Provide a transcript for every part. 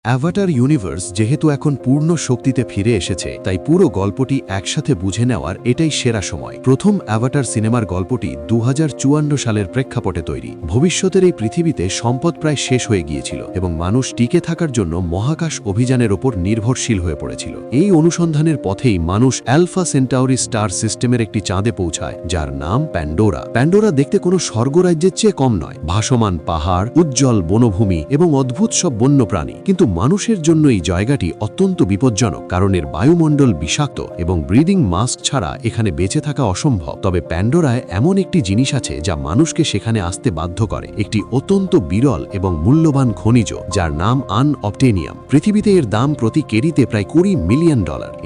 Avatar universe যেহেতু এখন পূর্ণ শক্তিতে ফিরে এসেছে, তাই পুরো গল্পটি একসাথে বুঝে নেওয়ার এটাই সেরা সময়। প্রথম অ্যাভাটার সিনেমার গল্পটি 2054 সালের প্রেক্ষাপটে তৈরি। ভবিষ্যতের এই পৃথিবীতে সম্পদ প্রায় শেষ হয়ে গিয়েছিল এবং মানুষ টিকে থাকার জন্য মহাকাশ অভিযানের ওপর নির্ভরশীল হয়ে পড়েছিল। এই অনুসন্ধানের পথেই মানুষ অ্যালফা সেন্টাউরি স্টার সিস্টেমের একটি চাঁদে পৌঁছায়, যার নাম প্যান্ডোরা। প্যান্ডোরা দেখতে কোনো স্বর্গরাজ্যের চেয়ে কম নয়। ভাসমান পাহাড়, উজ্জ্বল বনভূমি এবং অদ্ভুত সব বন্যপ্রাণী। কিন্তু মানুষের জন্য এই জায়গাটি অত্যন্ত বিপজ্জনক, কারণ এর বায়ুমণ্ডল বিষাক্ত এবং ব্রিদিং মাস্ক ছাড়া এখানে বেঁচে থাকা অসম্ভব। তবে প্যান্ডোরায় এমন একটি জিনিস আছে যা মানুষকে সেখানে আসতে বাধ্য করে, একটি অত্যন্ত বিরল এবং মূল্যবান খনিজ যার নাম আনঅবটেনিয়াম। পৃথিবীতে এর দাম প্রতি কেরিতে প্রায় $20 মিলিয়ন।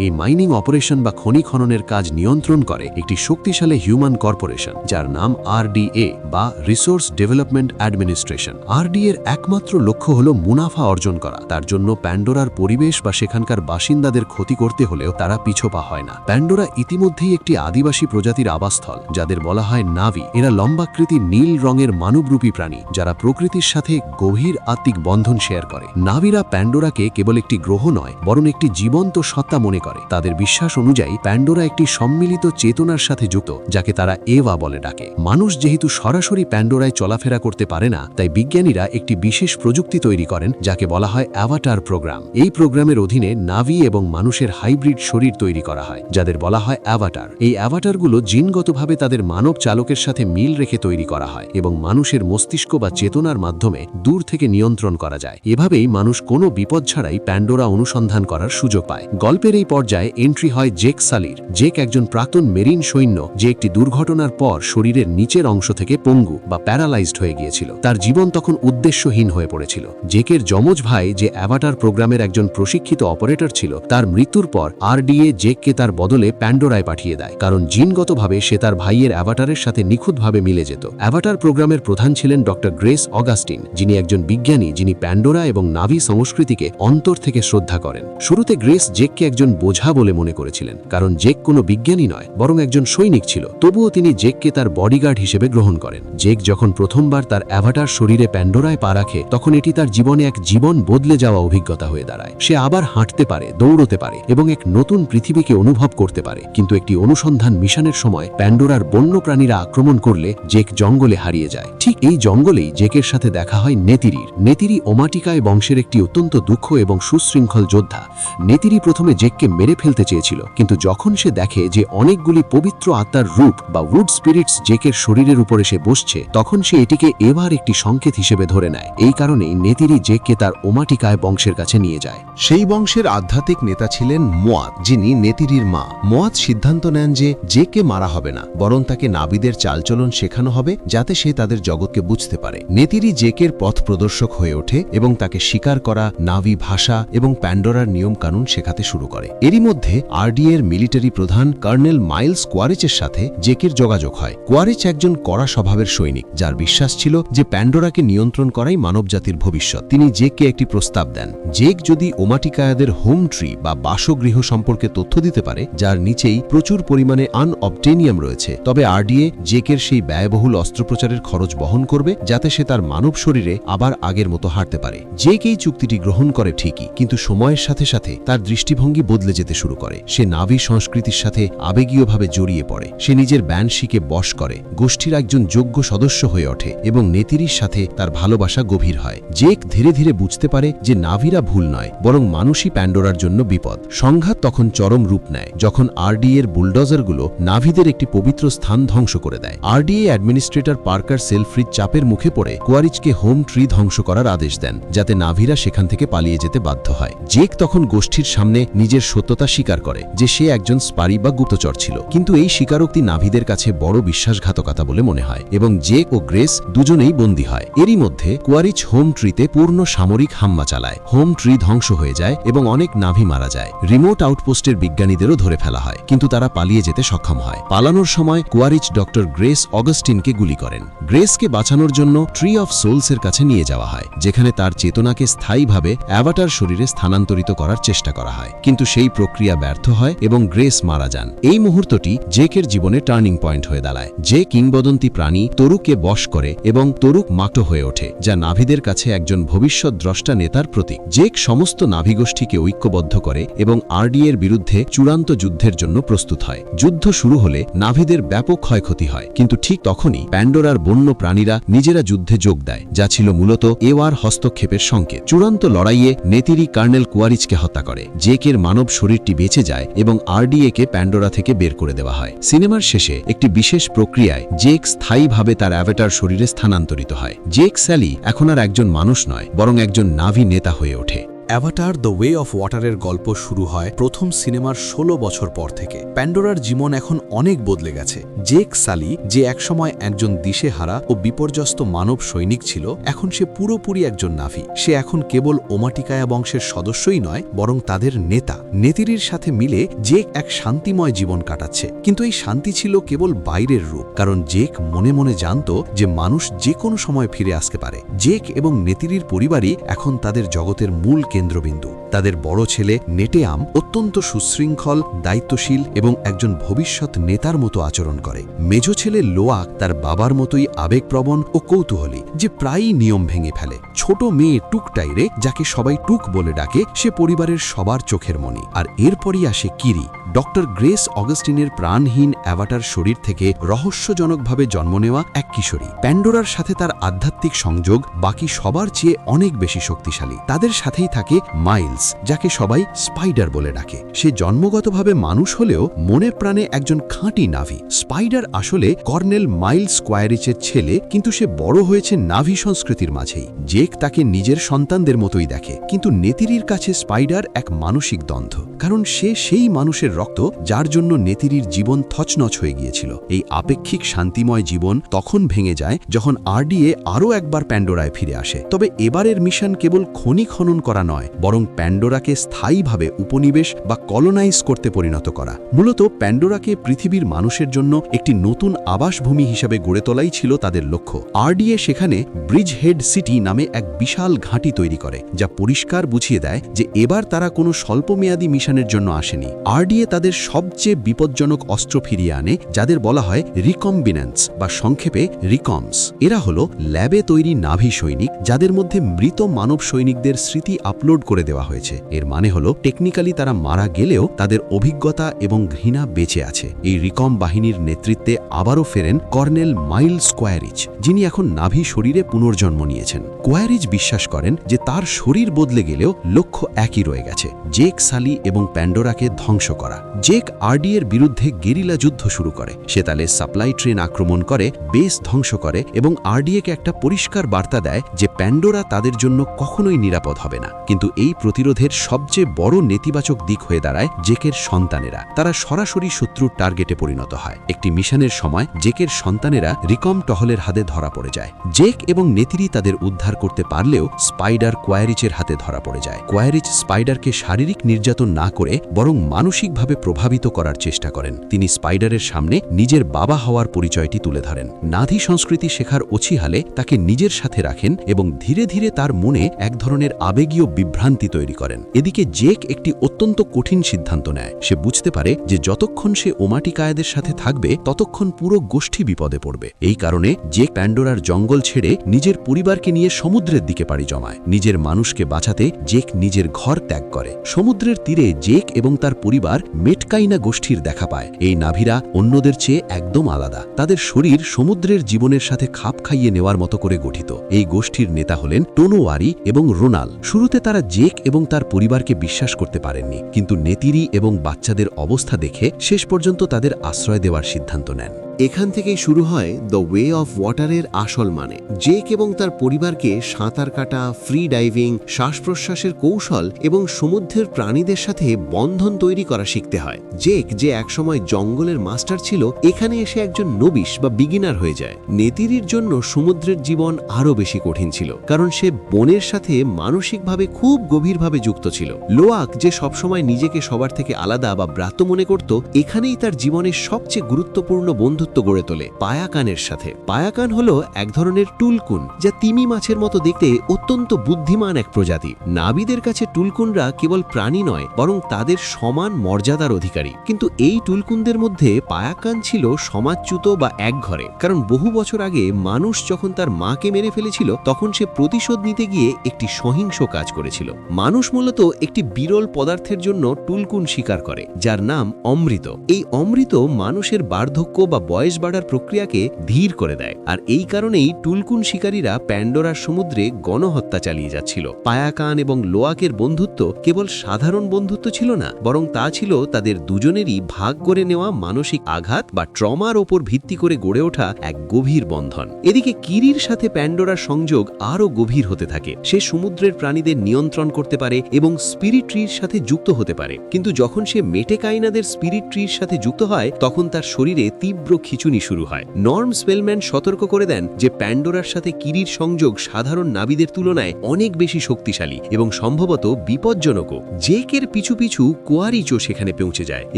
এই মাইনিং অপারেশন বা খনি খননের কাজ নিয়ন্ত্রণ করে একটি শক্তিশালী হিউম্যান কর্পোরেশন যার নাম RDA বা রিসোর্স ডেভেলপমেন্ট অ্যাডমিনিস্ট্রেশন। RDA এর একমাত্র লক্ষ্য হল মুনাফা অর্জন করা। তার জন্য প্যান্ডোরার পরিবেশ বা সেখানকার বাসিন্দাদের ক্ষতি করতে হলেও তারা পিছপা হয় না। প্যান্ডোরা ইতিমধ্যেই একটি আদিবাসী প্রজাতির আবাসস্থল, যাদের বলা হয় নাভি। এরা লম্বাকৃতি নীল রঙের মানবরূপী প্রাণী, যারা প্রকৃতির সাথে গভীর আত্মিক বন্ধন শেয়ার করে। নাভিরা প্যান্ডোরাকে কেবল একটি গ্রহ নয়, বরং একটি জীবন্ত সত্তা মনে করে। তাদের বিশ্বাস অনুযায়ী প্যান্ডোরা একটি সম্মিলিত চেতনার সাথে যুক্ত, যাকে তারা এভা বলে ডাকে। মানুষ যেহেতু সরাসরি প্যান্ডোরায় চলাফেরা করতে পারে না, তাই বিজ্ঞানীরা একটি বিশেষ প্রযুক্তি তৈরি করেন যাকে বলা হয় অ্যাভাটার প্রোগ্রাম। এই প্রোগ্রামের অধীনে নাভি এবং মানুষের হাইব্রিড শরীর তৈরি করা হয়, যাদের বলা হয় অ্যাভাটার। এই অ্যাভাটারগুলো জিনগতভাবে তাদের মানব চালকের সাথে মিল রেখে তৈরি করা হয় এবং মানুষের মস্তিষ্ক বা চেতনার মাধ্যমে দূর থেকে নিয়ন্ত্রণ করা যায়। এভাবেই মানুষ কোনো বিপদ ছাড়াই প্যান্ডোরা অনুসন্ধান করার সুযোগ পায়। গল্পের এই পর্যায়ে এন্ট্রি হয় জেক সালির। জেক একজন প্রাক্তন মেরিন সৈন্য, যে একটি দুর্ঘটনার পর শরীরের নিচের অংশ থেকে পঙ্গু বা প্যারালাইজড হয়ে গিয়েছিল। তার জীবন তখন উদ্দেশ্যহীন হয়ে পড়েছিল। জেকের যমজ ভাই, যে অ্যাভাটার প্রোগ্রামের একজন প্রশিক্ষিত অপারেটর ছিল, তার মৃত্যুর পর RDA জেককে তার বদলে প্যান্ডোরায় পাঠিয়ে দেয়, কারণ জিনগতভাবে সে তার ভাইয়ের অ্যাভাটারের সাথে নিখুঁতভাবে মিলে যেত। অ্যাভাটার প্রোগ্রামের প্রধান ছিলেন ডক্টর গ্রেস অগাস্টিন, যিনি একজন বিজ্ঞানী যিনি প্যান্ডোরা এবং নাভি সংস্কৃতিকে অন্তর থেকে শ্রদ্ধা করেন। শুরুতে গ্রেস জেককে একজন বোঝা বলে মনে করেছিলেন, কারণ জেক কোনো বিজ্ঞানী নয়, বরং একজন সৈনিক ছিল। তবুও তিনি জেককে তার বডিগার্ড হিসেবে গ্রহণ করেন। জেক যখন প্রথমবার তার অ্যাভাটার শরীরে প্যান্ডোরায় পা রাখে, তখন এটি তার জীবনে এক জীবন বদলে যাওয়া অভিজ্ঞতা হয়ে দাঁড়ায়। সে আবার হাঁটতে পারে, দৌড়তে পারে এবং এক নতুন পৃথিবীকে অনুভব করতে পারে। কিন্তু একটি অনুসন্ধান মিশনের সময় প্যান্ডোরার বন্যপ্রাণীরা আক্রমণ করলে জেক জঙ্গলে হারিয়ে যায়। ঠিক এই জঙ্গলেই জেকের সাথে দেখা হয় নেতিরির। নেতিরি ওমাটিকায় বংশের একটি অত্যন্ত দুঃখ এবং সুশৃঙ্খল যোদ্ধা। নেতিরি প্রথমে জেককে মেরে ফেলতে চেয়েছিল, কিন্তু যখন সে দেখে যে অনেকগুলি পবিত্র আত্মার রূপ বা উড স্পিরিটস জেকের শরীরের উপর এসে বসছে, তখন সে এটিকে এবার একটি সংকেত হিসেবে ধরে নেয়। এই কারণেই নেতিরি জেককে তার ওমাটিকায় বংশের কাছে নিয়ে যায়। সেই বংশের আধ্যাত্মিক নেতা ছিলেন মোয়াদ, যিনি নেতিরির মা। মোয়াদ সিদ্ধান্ত নেন যে জেককে মারা হবে না, বরং তাকে নাবিদের চালচলন শেখানো হবে, যাতে সে তাদের জগৎকে বুঝতে পারে। নেতিরি জেকের পথ প্রদর্শক হয়ে ওঠে এবং তাকে শিকার করা, নাভি ভাষা এবং প্যান্ডোরার নিয়ম কানুন শেখাতে শুরু করে। এরই মধ্যে RDA এর মিলিটারি প্রধান কর্নেল মাইলস কোয়ারিচের সাথে জেকের যোগাযোগ হয়। কোয়ারিচ একজন কড়া স্বভাবের সৈনিক, যার বিশ্বাস ছিল যে প্যান্ডোরাকে নিয়ন্ত্রণ করাই মানবজাতির ভবিষ্যৎ। তিনি জেককে একটি প্রস্তাব দেন। জেক যদি ওমাটিকায়াদের হোম ট্রি বা বাসগৃহ সম্পর্কে তথ্য দিতে পারে, যার নিচেই প্রচুর পরিমাণে আনঅবটেনিয়াম রয়েছে, তবে RDA জেকের সেই ব্যয়বহুল অস্ত্রোপচারের খরচ বহন করবে, যাতে সে তার মানব শরীরে আবার আগের মতো হাঁটতে পারে। জেক এই চুক্তিটি গ্রহণ করে ঠিকই, কিন্তু সময়ের সাথে সাথে তার দৃষ্টিভঙ্গি বদলে যেতে শুরু করে। সে নাভি সংস্কৃতির সাথে আবেগীয়ভাবে জড়িয়ে পড়ে। সে নিজের ব্যান্ডশিকে বশ করে, গোষ্ঠীর একজন যোগ্য সদস্য হয়ে ওঠে এবং নেতিরির সাথে তার ভালোবাসা গভীর হয়। জেক ধীরে ধীরে বুঝতে পারে যে নাভিরা ভুল নয়, বরং মানুষই প্যান্ডোরার জন্য বিপদ। সংঘাত তখন চরম রূপ নেয় যখন RDA এর বুলডোজারগুলো নাভিদের একটি পবিত্র স্থান ধ্বংস করে দেয়। RDA অ্যাডমিনিস্ট্রেটর পার্কার সেলফ্রিড চাপের মুখে পড়ে কোয়ারিচকে হোম ট্রি ধ্বংস করার আদেশ দেন, যাতে নাভিরা সেখান থেকে পালিয়ে যেতে বাধ্য হয়। জেক তখন গোষ্ঠীর সামনে নিজের সত্যতা স্বীকার করে যে সে একজন স্পারি বা গুপ্তচর ছিল, কিন্তু এই স্বীকারোক্তি নাভিদের কাছে বড় বিশ্বাসঘাতকতা বলে মনে হয় এবং জেক ও গ্রেস দুজনেই বন্দী হয়। এরই মধ্যে কোয়ারিচ হোম ট্রিতে পূর্ণ সামরিক হামলা চালায়। হোম ট্রি ধ্বংস হয়ে যায় এবং অনেক নাভি মারা যায়। রিমোট আউটপোস্টের বিজ্ঞানীদেরও ধরে ফেলা হয়, কিন্তু তারা পালিয়ে যেতে সক্ষম হয়। পালানোর সময় কোয়ারিচ ডক্টর গ্রেস অগাস্টিনকে গুলি করেন। গ্রেসকে বাঁচানোর জন্য ট্রি অফ সোলসের কাছে নিয়ে যাওয়া হয়, যেখানে তার চেতনাকে স্থায়ীভাবে অ্যাভাটার শরীরে স্থানান্তরিত করার চেষ্টা করা হয়, কিন্তু সেই প্রক্রিয়া ব্যর্থ হয় এবং গ্রেস মারা যান। এই মুহূর্তটি জেকের জীবনে টার্নিং পয়েন্ট হয়ে দাঁড়ায়। যে কিংবদন্তি প্রাণী তরুকে বশ করে এবং তরুক মাটো হয়ে ওঠে, যা নাভিদের কাছে একজন ভবিষ্যৎ দ্রষ্টা নেতার প্রতীক। জেক সমস্ত নাভিগোষ্ঠীকে ঐক্যবদ্ধ করে এবং আরডিএর বিরুদ্ধে চূড়ান্ত যুদ্ধের জন্য প্রস্তুত হয়। যুদ্ধ শুরু হলে নাভিদের ব্যাপক ক্ষয়ক্ষতি হয়, কিন্তু ঠিক তখনই প্যান্ডোরার বন্য প্রাণীরা নিজেরা যুদ্ধে যোগ দেয়, যা ছিল মূলত এওয়ার হস্তক্ষেপের সংকেত। চূড়ান্ত লড়াইয়ে নেতিরি কর্নেল কুয়ারিচকে হত্যা করে। জেকের মানব শরীরটি বেঁচে যায় এবং আরডিএকে প্যান্ডোরা থেকে বের করে দেওয়া হয়। সিনেমার শেষে একটি বিশেষ প্রক্রিয়ায় জেক স্থায়ীভাবে তার অ্যাভাটার শরীরে স্থানান্তরিত হয়। জেক স্যালি এখন আর একজন মানুষ নয়, বরং একজন নাভি নেতা হয়ে ওঠে। অ্যাভাটার দ্য ওয়ে অফ ওয়াটারের গল্প শুরু হয় প্রথম সিনেমার ১৬ বছর পর থেকে। প্যান্ডোরার জীবন এখন অনেক বদলে গেছে। জেক সালি, যে একসময় একজন দিশেহারা ও বিপর্যস্ত মানব সৈনিক ছিল, এখন সে পুরোপুরি একজন নাভি। সে এখন কেবল ওমাটিকায়া বংশের সদস্যই নয়, বরং তাদের নেতা। নেতিরির সাথে মিলে জেক এক শান্তিময় জীবন কাটাচ্ছে, কিন্তু এই শান্তি ছিল কেবল বাইরের রূপ, কারণ জেক মনে মনে জানত যে মানুষ যে কোনো সময় ফিরে আসতে পারে। জেক এবং নেতিরির পরিবারই এখন তাদের জগতের মূল কেন্দ্রবিন্দু। তাদের বড় ছেলে নেটেয়াম অত্যন্ত সুশৃঙ্খল, দায়িত্বশীল এবং একজন ভবিষ্যৎ নেতার মতো আচরণ করে। মেজ ছেলে লোয়াক তার বাবার মতোই আবেগপ্রবণ ও কৌতূহলী, যে প্রায়ই নিয়ম ভেঙে ফেলে। ছোট মেয়ে টুকটাইরে, যাকে সবাই টুক বলে ডাকে, সে পরিবারের সবার চোখের মণি। আর এরপরই আসে কিরি, ডক্টর গ্রেস অগাস্টিনের প্রাণহীন অ্যাভাটার শরীর থেকে রহস্যজনকভাবে জন্ম নেওয়া এক কিশোরী। প্যান্ডোরার সাথে তার আধ্যাত্মিক সংযোগ বাকি সবার চেয়ে অনেক বেশি শক্তিশালী। তাদের সাথেই থাকে মাইলস, যাকে সবাই স্পাইডার বলে ডাকে। সে জন্মগতভাবে মানুষ হলেও মনে প্রাণে একজন খাঁটি নাভি। স্পাইডার আসলে কর্নেল মাইলস কোয়ারিচের ছেলে, কিন্তু সে বড় হয়েছে নাভি সংস্কৃতির মাঝেই। জেক তাকে নিজের সন্তানদের মতোই দেখে, কিন্তু নেতিরির কাছে স্পাইডার এক মানসিক দ্বন্দ্ব, কারণ সে সেই মানুষের রক্ত যার জন্য নেতিরির জীবন থচনচ হয়ে গিয়েছিল। এই আপেক্ষিক শান্তিময় জীবন তখন ভেঙে যায় যখন আরডিএ আরও একবার প্যান্ডোরায় ফিরে আসে। তবে এবারের মিশন কেবল খনি খনন করা নয়, বরং প্যান্ডোরাকে স্থায়ীভাবে উপনিবেশ বা কলোনাইজ করতে পরিণত করা। মূলত প্যান্ডোরাকে পৃথিবীর মানুষের জন্য একটি নতুন আবাসভূমি হিসাবে গড়ে তোলাই ছিল তাদের লক্ষ্য। আরডিএ সেখানে ব্রিজহেড সিটি নামে এক বিশাল ঘাঁটি তৈরি করে, যা পরিষ্কার বুঝিয়ে দেয় যে এবার তারা কোনো স্বল্পমেয়াদী মিশনের জন্য আসেনি। আরডিএ তাদের সবচেয়ে বিপজ্জনক অস্ত্র ফিরিয়ে আনে, যাদের বলা হয় রিকম্বিন্যান্স বা সংক্ষেপে রিকমস। এরা হলো ল্যাবে তৈরি নাভি সৈনিক, যাদের মধ্যে মৃত মানব সৈনিকদের স্মৃতি আপলোড করে দেওয়া হয়েছে। এর মানে হলো টেকনিক্যালি তারা মারা গেলেও তাদের অভিজ্ঞতা এবং ঘৃণা বেঁচে আছে। এই রিকম বাহিনীর নেতৃত্বে আবারও ফেরেন কর্নেল মাইলস কোয়ারিচ, যিনি এখন নাভি শরীরে পুনর্জন্ম নিয়েছেন। কোয়ারিচ বিশ্বাস করেন যে তার শরীর বদলে গেলেও লক্ষ্য একই রয়ে গেছে, জেক সালি এবং প্যান্ডোরাকে ধ্বংস করা। জেক আরডিএর বিরুদ্ধে গেরিলা যুদ্ধ শুরু করে। সে তালে সাপ্লাই ট্রেন আক্রমণ করে, বেস ধ্বংস করে এবং আরডিএকে একটা পরিষ্কার বার্তা দেয় যে প্যান্ডোরা তাদের জন্য কখনোই নিরাপদ হবে না। কিন্তু এই প্রতিরোধের সবচেয়ে বড় নেতিবাচক দিক হয়ে দাঁড়ায় জেকের সন্তানেরা। তারা সরাসরি শত্রুর টার্গেটে পরিণত হয়। একটি মিশনের সময় জেকের সন্তানেরা রিকম টহলের হাতে ধরা পড়ে যায়। জেক এবং নেতিরি তাদের উদ্ধার করতে পারলেও স্পাইডার কোয়ারিচের হাতে ধরা পড়ে যায়। কোয়ারিচ স্পাইডারকে শারীরিক নির্যাতন না করে বরং মানসিকভাবে প্রভাবিত করার চেষ্টা করেন। তিনি স্পাইডারের সামনে নিজের বাবা হওয়ার পরিচয়টি তুলে ধরেন। নাভি সংস্কৃতি শেখার অছিহালে তাকে নিজের সাথে রাখেন এবং ধীরে ধীরে তার মনে এক ধরনের আবেগীয় বিভ্রান্তি তৈরি করেন। এদিকে জেক একটি অত্যন্ত কঠিন সিদ্ধান্ত নেয়। সে বুঝতে পারে যে যতক্ষণ সে ওমাটিকায়াদের সাথে থাকবে ততক্ষণ পুরো গোষ্ঠী বিপদে পড়বে। এই কারণে জেক প্যান্ডোরার জঙ্গল ছেড়ে নিজের পরিবারকে নিয়ে সমুদ্রের দিকে পাড়ি জমায়। নিজের মানুষকে বাঁচাতে জেক নিজের ঘর ত্যাগ করে। সমুদ্রের তীরে জেক এবং তার পরিবার মেটকাইনা গোষ্ঠীর দেখা পায়। এই নাভিরা অন্যদের চেয়ে একদম আলাদা। তাদের শরীর সমুদ্রের জীবনের সাথে খাপ খাইয়ে নেওয়ার মতো করে গঠিত। এই গোষ্ঠীর নেতা হলেন টোনোওয়ারি এবং রোনাল। শুরুতে তারা জেক এবং তার পরিবারকে বিশ্বাস করতে পারেননি, কিন্তু নেতিরি এবং বাচ্চাদের অবস্থা দেখে শেষ পর্যন্ত তাদের আশ্রয় দেওয়ার সিদ্ধান্ত নেন। এখান থেকেই শুরু হয় দ্য ওয়ে অফ ওয়াটারের আসল মানে। জেক এবং তার পরিবারকে সাঁতার কাটা, ফ্রি ডাইভিং, শ্বাস প্রশ্বাসের কৌশল এবং সমুদ্রের প্রাণীদের সাথে বন্ধন তৈরি করা শিখতে হয়। জেক, যে একসময় জঙ্গলের মাস্টার ছিল, এখানে এসে একজন নবিশ বা বিগিনার হয়ে যায়। নেতিরির জন্য সমুদ্রের জীবন আরও বেশি কঠিন ছিল, কারণ সে বনের সাথে মানসিকভাবে খুব গভীরভাবে যুক্ত ছিল। লোয়াক, যে সবসময় নিজেকে সবার থেকে আলাদা বা ব্রাত্য মনে করত, এখানেই তার জীবনের সবচেয়ে গুরুত্বপূর্ণ বন্ধুত্ব বন্ধুত্ব গড়ে তোলে পায়াকানের সাথে। পায়াকান হলো এক ধরনের টুলকুন, যা তিমি মাছের মতো দেখতে অত্যন্ত বুদ্ধিমান এক প্রজাতি। নাবিদের কাছে টুলকুনরা কেবল প্রাণী নয়, বরং তাদের সমান মর্যাদার অধিকারী। কিন্তু এই টুলকুনদের মধ্যে পায়াকান ছিল সমাজচ্যুত বা একঘরে, কারণ বহু বছর আগে মানুষ যখন তার মাকে মেরে ফেলেছিল, তখন সে প্রতিশোধ নিতে গিয়ে একটি সহিংস কাজ করেছিল। মানুষ মূলত একটি বিরল পদার্থের জন্য টুলকুন শিকার করে, যার নাম অমৃত। এই অমৃত মানুষের বার্ধক্য বা বয়স বাড়ার প্রক্রিয়াকে ধীর করে দেয়, আর এই কারণেই টুলকুন শিকারীরা প্যান্ডোরার সমুদ্রে গণহত্যা চালিয়ে যাচ্ছিল। পায়াকান এবং লোয়াকের বন্ধুত্ব কেবল সাধারণ বন্ধুত্ব ছিল না, বরং তা ছিল তাদের দুজনেরই ভাগ করে নেওয়া মানসিক আঘাত বা ট্রমার ওপর ভিত্তি করে গড়ে ওঠা এক গভীর বন্ধন। এদিকে কিরির সাথে প্যান্ডোরার সংযোগ আরও গভীর হতে থাকে। সে সমুদ্রের প্রাণীদের নিয়ন্ত্রণ করতে পারে এবং স্পিরিট ট্রির সাথে যুক্ত হতে পারে, কিন্তু যখন সে মেটেকাইনাদের স্পিরিট ট্রির সাথে যুক্ত হয়, তখন তার শরীরে তীব্র খিঁচুনি শুরু হয়। নর্ম স্পেলম্যান সতর্ক করে দেন যে প্যান্ডোরার সাথে কিরির সংযোগ সাধারণ নাবিদের তুলনায় অনেক বেশি শক্তিশালী এবং সম্ভবত বিপজ্জনকও। জেকের পিছু পিছু কোয়ারিচও সেখানে পৌঁছে যায়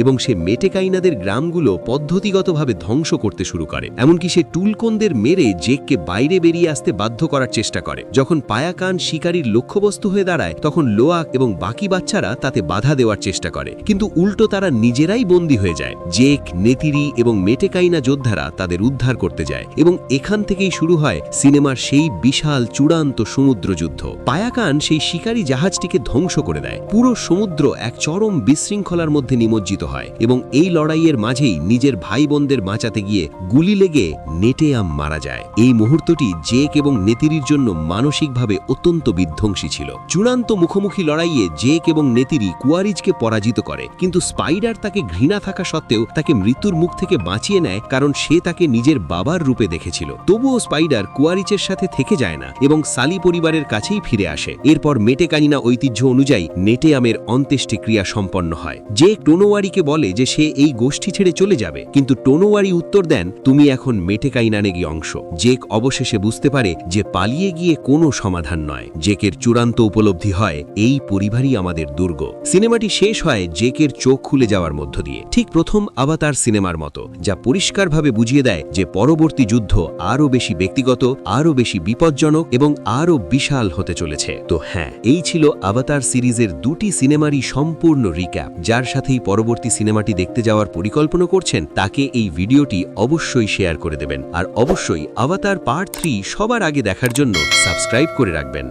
এবং সে মেটেকাইনাদের গ্রামগুলো পদ্ধতিগতভাবে ধ্বংস করতে শুরু করে। এমনকি সে টুলকনদের মেরে জেককে বাইরে বেরিয়ে আসতে বাধ্য করার চেষ্টা করে। যখন পায়াকান শিকারীর লক্ষ্যবস্তু হয়ে দাঁড়ায়, তখন লোয়াক এবং বাকি বাচ্চারা তাতে বাধা দেওয়ার চেষ্টা করে, কিন্তু উল্টো তারা নিজেরাই বন্দী হয়ে যায়। জেক, নেতিরি এবং মেটেকাইনা যোদ্ধারা তাদের উদ্ধার করতে যায় এবং এখান থেকেই শুরু হয় সিনেমার সেই বিশাল চূড়ান্ত সমুদ্র যুদ্ধ। পায়াকান সেই শিকারী জাহাজটিকে ধ্বংস করে দেয়। পুরো সমুদ্র এক চরম বিশৃঙ্খলার মধ্যে নিমজ্জিত হয় এবং এই লড়াইয়ের মাঝেই নিজের ভাই বোনদের বাঁচাতে গিয়ে গুলি লেগে নেটেয়াম মারা যায়। এই মুহূর্তটি জেক এবং নেতিরির জন্য মানসিকভাবে অত্যন্ত বিধ্বংসী ছিল। চূড়ান্ত মুখোমুখি লড়াইয়ে জেক এবং নেতিরি কুয়ারিজকে পরাজিত করে, কিন্তু স্পাইডার তাকে ঘৃণা থাকা সত্ত্বেও তাকে মৃত্যুর মুখ থেকে বাঁচিয়ে নেয়, কারণ সে তাকে নিজের বাবার রূপে দেখেছিল। তবুও স্পাইডার কুয়ারিচের সাথে থেকে যায় না এবং সালি পরিবারের কাছেই ফিরে আসে। এরপর মেটেকাইনা ঐতিহ্য অনুযায়ী নেটেয়ামের অন্ত্যেষ্টিক্রিয়া সম্পন্ন হয়। জেক টোনোওয়ারিকে বলে যে সে এই গোষ্ঠী ছেড়ে চলে যাবে, কিন্তু টোনোওয়ারি উত্তর দেন, তুমি এখন মেটেকাইনানেরই অংশ। জেক অবশেষে বুঝতে পারে যে পালিয়ে গিয়ে কোনো সমাধান নয়। জেকের চূড়ান্ত উপলব্ধি হয়, এই পরিবারই আমাদের দুর্গ। সিনেমাটি শেষ হয় জেকের চোখ খুলে যাওয়ার মধ্য দিয়ে, ঠিক প্রথম আভাতার সিনেমার মতো, যা পরিষ্কারভাবে বুঝিয়ে দেয় যে পরবর্তী যুদ্ধ আরও বেশি ব্যক্তিগত, আরও বেশি বিপজ্জনক এবং আরও বিশাল হতে চলেছে। তো হ্যাঁ, এই ছিল আভাতার সিরিজের দুটি সিনেমারই সম্পূর্ণ রিক্যাপ। যার সাথেই পরবর্তী সিনেমাটি দেখতে যাওয়ার পরিকল্পনা করছেন, তাকে এই ভিডিওটি অবশ্যই শেয়ার করে দেবেন, আর অবশ্যই আভাতার পার্ট 3 সবার আগে দেখার জন্য সাবস্ক্রাইব করে রাখবেন।